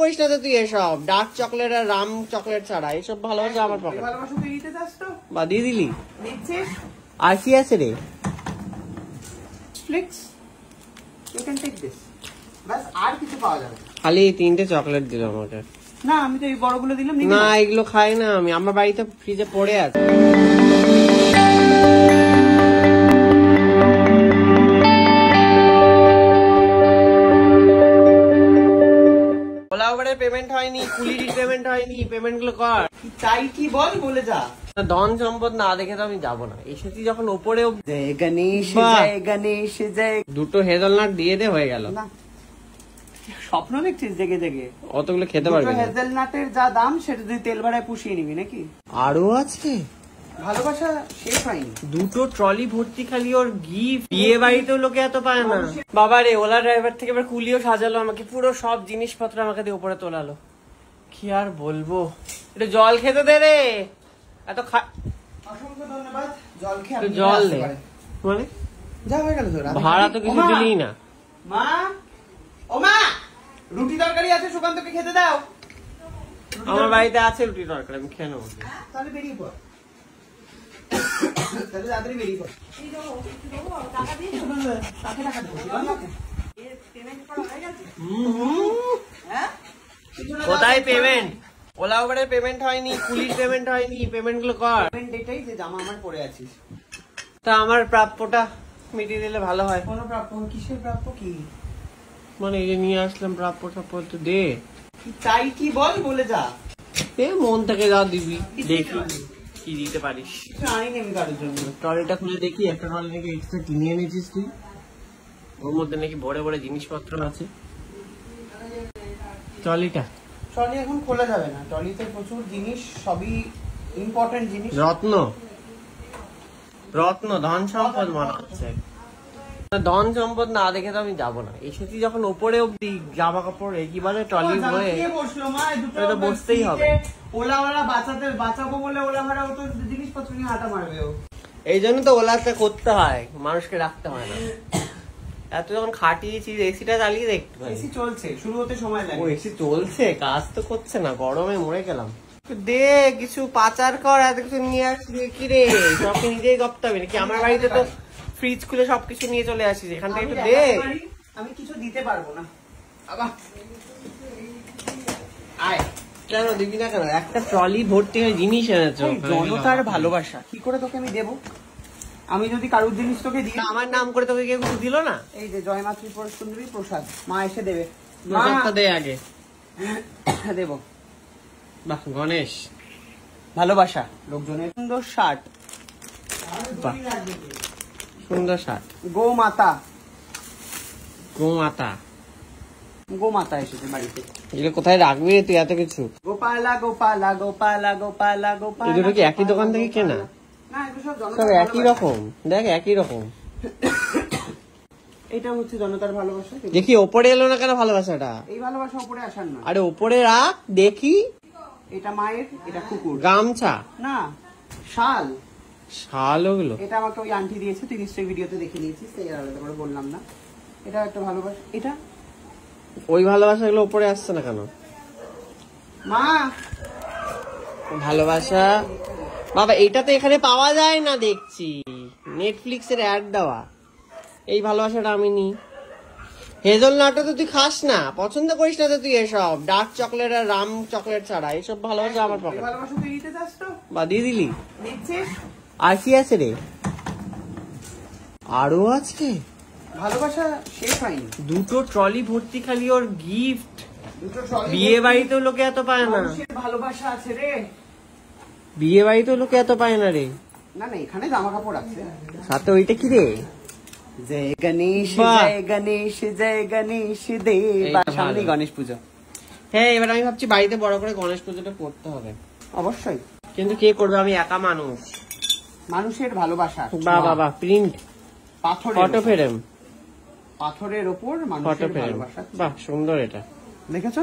করিস না তো তুই এসব ডার্ক চকলেট আর রাম চকলেট ছাড়া এইসব ভালোবাসা আমার পকেটে। ভালোবাসা তুই দিতে চাস তো বা দিয়ে দিলি। দিচ্ছিস আর কি আছে রে? Flix, you can take this. বাস, আর কিছু পাওয়া যাবে খালি এই 3টে চকলেট দিল আমাকে। না, আমি তো এই বড়গুলো দিলাম। না এগুলো খাই না আমি, আমার বাড়িতে ফ্রিজে পড়ে আছে। ওলা উবেরের পেমেন্ট হয়নি, কুলির পেমেন্ট হয়নি, পেমেন্ট গুলো কর। চাই কি বল, বলে যা। ধন সম্পদ না দেখে তো আমি যাবো না। এসেছি যখন ওপরে, জয় গণেশ, জয় গণেশ, জয়। দুটো হেজেলনাট দিয়ে দে, হয়ে গেল। না, স্বপ্ন দেখছিস জেগে জেগে? অতগুলো খেতে পারবি না। হেজেলনাটের যা দাম সেটা তুই তেল ভাড়ায় পুষিয়ে নিবি নাকি? আরো আছে ভালোবাসা শেষ হয়নি। দুটো ট্রলি ভর্তি খালি ওর গিফট। বিয়ে বাড়িতেও লোকে এত পায় না। বাবা রে, ওলা ড্রাইভার থেকে এবার কুলিও সাজালো আমাকে, পুরো সব জিনিসপত্র আমাকে দিয়ে উপরে তোলালো। কি আর বলবো, একটু জল খেতে দে রে। এত অসংখ্য ধন্যবাদ। জল খেয়ে জল দে। মানে যা হয়ে গেল তোর ভাড়া তো কিছু দিলি না। মা, ও মা, রুটি তরকারি আছে, সুকান্তকে খেতে দাও। আমার বাড়িতে আছে রুটি তরকারি, আমি খেয়ে নেবো। তাহলে বেরিয়ে পড়, তাহলে তাড়াতাড়ি বেরিয়ে পড়। কোথায় পেমেন্ট? ওলা উবেরের পেমেন্ট হয়নি, কুলির পেমেন্ট হয়নি, পেমেন্ট গুলো কর। পেমেন্ট এটাই যে জামা আমার পরে আছিস। তা আমার প্রাপ্যটা মিটিয়ে দিলে ভালো হয়। কোনো প্রাপ্য? কিসের প্রাপ্য? কি মানে এই যে নিয়ে আসলাম প্রাপ্য টাপ্য তো দে। চাই কি বল, বলে যা। এ মন থেকে যা দিবি, দেখি কি দিতে পারিস। আনি আমি কারোর জন্য। ট্রলিটা খুলে দেখি, একটা ট্রলি নাকি এক্সট্রা কিনে এনেছিস তুই। ওর মধ্যে নাকি ভরে ভরে জিনিসপত্র আছে। ট্রলিটা ট্রলি এখন খোলা যাবে না, ট্রলিতে প্রচুর জিনিস, সবই ইম্পর্টেন্ট জিনিস। রত্ন রত্ন ধন সম্পদ মনে হচ্ছে। ধন সম্পদ না দেখে তো আমি যাবো না। এসেছি যখন ওপরে অব্দি, জামা কাপড় কি বলে ট্রলি ভরে, তো বসতেই হবে। ওলাওয়ালা বাঁচাবো বলে ওলা ভাড়া তো জিনিসপত্র নিয়ে হাঁটা মারবে ও। এই জন্য তো ওলাটা করতে হয়, মানুষকে রাখতে হয় না। এত যখন খাটিয়েছি, এসিটা চালিয়ে দেখতে হয়। এসি চলছে, শুরু হতে সময় লাগে। ও এসি চলছে, কাজ তো করছে না, গরমে মরে গেলাম। দে কিছু পাচার কর, এত কিছু নিয়ে আসবি কি রে? সবকে নিজেই গপতে হবে নাকি? আমার বাড়িতে তো ফ্রিজ খুলে সবকিছু নিয়ে চলে আসিস, এখান থেকে একটু দে। আমি কিছু দিতে পারবো না। আবার আয়। কেন দিবি না কেন? একটা ট্রলি ভর্তি হয়ে জিনিস এনেছো। জনতার ভালোবাসা কি করে তোকে আমি দেবো? আমি যদি কারুর জিনিস তোকে দিই, আমার নাম করে তোকে কেউ কিছু দিল না? এই যে জয়মাতৃ সুন্দরী প্রসাদ, মা এসে দেবে। প্রসাদটা দে আগে। দেবো। বাহ, গণেশ ভালোবাসা লোকজনের। সুন্দর শার্ট, বাহ সুন্দর শার্ট। গোমাতা, গোমাতা, গোমাতা এসেছে বাড়িতে। এগুলো কোথায় রাখবি তুই এত কিছু? গোপালা গোপালা গোপালা গোপালা গোপালা। এগুলো কি একই দোকান থেকে কেনা? না, এগুলো সব সব একই রকম, দেখ একই রকম। এটা হচ্ছে জনতার ভালোবাসা। দেখি ওপরে এলো না কেন ভালোবাসাটা? এই ভালোবাসা উপরে আসার না। আরে ওপরে রাখ দেখি। এটা মায়ের, এটা কুকুর। গামছা না, শাল। শাল ওগুলো? এটা আমাকে ওই আন্টি দিয়েছে, তুই নিশ্চয়ই ভিডিওতে দেখে নিয়েছিস, তাই আলাদা করে বললাম না। এটা একটা ভালোবাসা। এটা ওই ভালোবাসাগুলো উপরে আসছে না কেন? মা ভালোবাসা বাবা, এটা তো এখানে পাওয়া যায় না দেখছি, নেটফ্লিক্সের অ্যাড দেওয়া। এই ভালোবাসাটা আমি নি। হেজেলনাটটা তো তুই খাস না, পছন্দ করিস না তো তুই এসব ডার্ক চকলেট আর রাম চকলেট ছাড়া এইসব ভালোবাসা আমার পকেটে। ভালোবাসা তুই দিতে চাস তো বা দিয়ে দিলি। দিচ্ছিস। আর কি আছে রে? আরো আছে। ভালোবাসা শেষ হয়নি। দুটো ট্রলি ভর্তি খালি ওর গিফট। দুটো ট্রলি। বিয়ে বাড়িতেও লোকে এত পায় না। মানুষের ভালোবাসা আছে রে। বিয়ে বাড়িতেও লোকে এত পায় না রে। না না, এখানে জামা কাপড় আছে। সাথে ওইটা কি রে? জয় গণেশ, বাহ। জয় গণেশ, জয় গণেশ দেব। এইটা ভালো। সামনে গণেশ পুজো। হ্যাঁ, এবার আমি ভাবছি বাড়িতে বড় করে গণেশ পুজোটা করতে হবে। অবশ্যই। কিন্তু কে করবে? আমি একা মানুষ। মানুষের ভালোবাসা। বাহ বাবা, প্রিন্ট পাথরের ফটো ওপর। ফ্রেম, পাথরের ওপর ফটো মানুষের ফ্রেম। ভালোবাসা। বাহ সুন্দর, এটা দেখেছো?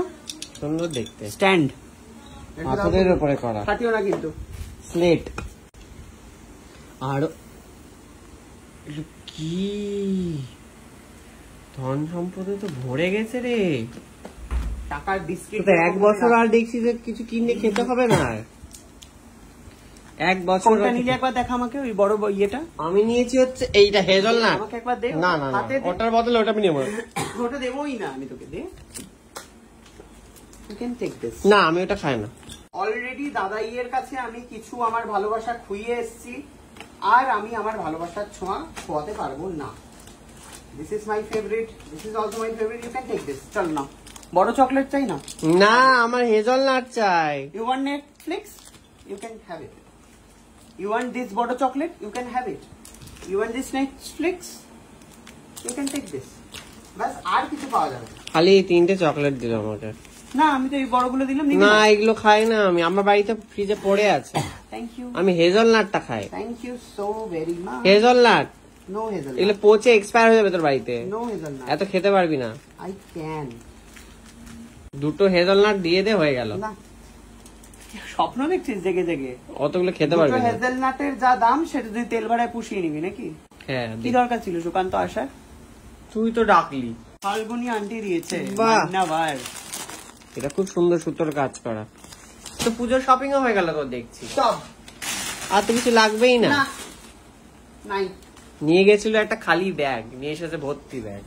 সুন্দর দেখতে। স্ট্যান্ড। পাথরের উপরে করা, ফাটিও না কিন্তু। স্লেট। আর কি ধন সম্পদে তো ভরে গেছে রে। টাকার বিস্কিট তো 1 বছর আর দেখছি যে কিছু কিনে খেতে হবে না। 1 বছর কোনটা নিলে একবার দেখা আমাকে, ওই বড় ইয়েটা। আমি নিয়েছি হচ্ছে এইটা হেজেলনাট। আমাকে একবার দে। না না না, ওটার বদলে ওটা আমি নেবো। ওটা দেবোই না আমি তোকে, দে। You can take this. না আমি ওটা খাই না। অলরেডি দাদাইয়ের কাছে আমি কিছু আমার ভালোবাসা খুইয়ে এসেছি, আর আমি আমার ভালোবাসার ছোঁয়া খোয়াতে পারবো না। This is my favourite, this is also my favourite, you can take this. চল না, বড় চকলেট চাই না? না আমার হেজেলনাট চাই। You want Netflix, you can have it. You want this বড় chocolate, you can have it. You want this Netflix, you can take this. বাস, আর কিছু পাওয়া যাবে না। খালি 3টে চকলেট দিল আমাকে। না, আমি তো এই বড়গুলো দিলাম। না এগুলো খাই না আমি, আমার বাড়িতে ফ্রিজে পড়ে আছে। থ্যাংক ইউ, আমি হেজেলনাটটা খাই। Thank you so very much. Hazelnut no hazelnut, এগুলো পচে এক্সপায়ার হয়ে যাবে তোর বাড়িতে। নো হেজেলনাট, এত খেতে পারবি না। I can. 2টো হেজেলনাট দিয়ে দে, হয়ে গেল। না, স্বপ্ন দেখছিস জেগে জেগে? অতগুলো খেতে পারবি না। হেজেলনাটের যা দাম সেটা তুই তেল ভাড়ায় পুষিয়ে নিবি নাকি? হ্যাঁ কি দরকার ছিল সুকান্ত আসার? তুই তো ডাকলি। ফাল্গুনি আন্টি দিয়েছে। বাহ। ধন্যবাদ। এটা খুব সুন্দর সুতোর কাজ করা। তো পুজোর শপিং ও হয়ে গেল তোর দেখছি। সব আর তো কিছু লাগবেই না। না, নাই। নিয়ে গেছিল একটা খালি ব্যাগ, নিয়ে এসেছে ভর্তি ব্যাগ।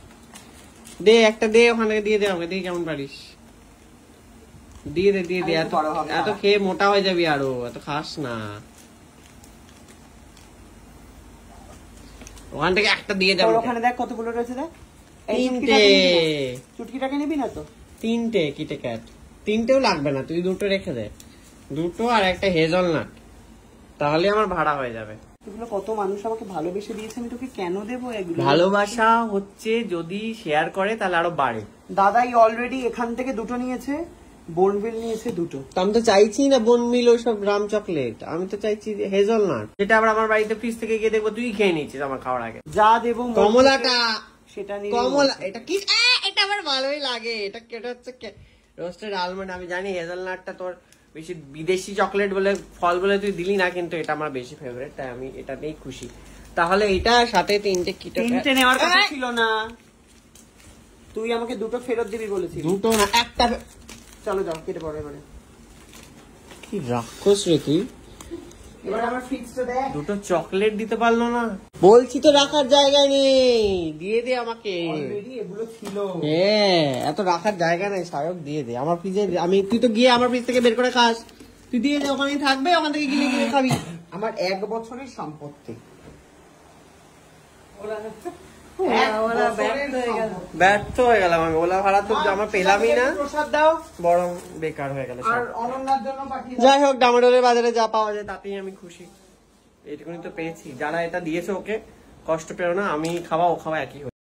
দে একটা দে, ওখান থেকে দিয়ে দে আমাকে, দিয়ে কেমন পারিস দিয়ে দে দিয়ে দে। আরেকটু বড় হবে এত না। খেয়ে মোটা হয়ে যাবি, আরো এত খাস না। ওখান থেকে একটা দিয়ে দে তোর আমাকে। ওখানে দেখ কতগুলো রয়েছে, দেখ। এই 3টে চুটকিটাকে নিবি না তো? 3টে কিটক্যাট। 3টেও লাগবে না, তুই 2টো রেখে দে। 2টো আর একটা হেজেলনাট, তাহলে আমার ভাড়া হয়ে যাবে। এগুলো কত মানুষ আমাকে ভালোবেসে দিয়েছে, আমি তোকে কেন দেবো এগুলো? ভালোবাসা হচ্ছে যদি শেয়ার করে তাহলে আরো বাড়ে। দাদাই অলরেডি এখান থেকে 2টো নিয়েছে, বোনভিল নিয়েছে 2টো। তো আমি তো চাইছি না বোনমিল ওইসব গ্রাম চকলেট, আমি তো চাইছি হেজেলনাট, যেটা আবার আমার বাড়িতে ফ্রিজ থেকে গিয়ে দেখবো তুই খেয়ে নিচ্ছিস আমার খাওয়ার আগে। যা দেবো কমলাটা, সেটা নিয়ে কমলা, এটা কি? এটা আমার ভালোই লাগে। এটা হচ্ছে রোস্টেড আলমন্ড। আমি জানি হেজেলনাটটা তোর বেশি বিদেশি চকলেট বলে, ফল বলে তুই দিলি না, কিন্তু এটা আমার বেশি ফেভারিট, তাই আমি এটাতেই খুশি। তাহলে এটা সাথে 3টে কিটক্যাট। 3টে নেওয়ার কথা ছিল না, তুই আমাকে 2টো ফেরত দিবি বলেছিস। 2টো না, একটা। চলো যাও, কেটে পড়ো এবারে। কি রাক্ষস রে তুই। এবার আমার ফিক্সটা দেখ। 2টো চকলেট দিতে পারলো না? বলছি তো রাখার জায়গা নেই, দিয়ে দে আমাকে। অলরেডি এগুলো ছিল। হ্যাঁ, এত রাখার জায়গা নেই সায়ক, দিয়ে দে আমার ফ্রিজে। তুই তো গিয়ে আমার ফ্রিজ থেকে বের করে খাস, তুই দিয়ে দে, ওখানেই থাকবে, ওখান থেকে গিলে গিলে খাবি। আমার 1 বছরের সম্পত্তি। ব্যর্থ হয়ে গেলাম আমি, ওলা ভাড়া তো আমার পেলামই না, প্রসাদ দাও, বরং বেকার হয়ে গেল। আর অনন্যার জন্য পাঠিয়ে দাও। যাই হোক, ডামাডোলের বাজারে যা পাওয়া যায় তাতেই আমি খুশি। এইটুকুনি তো পেয়েছি, যারা এটা দিয়েছে ওকে কষ্ট পেও না, আমি খাওয়া ও খাওয়া একই।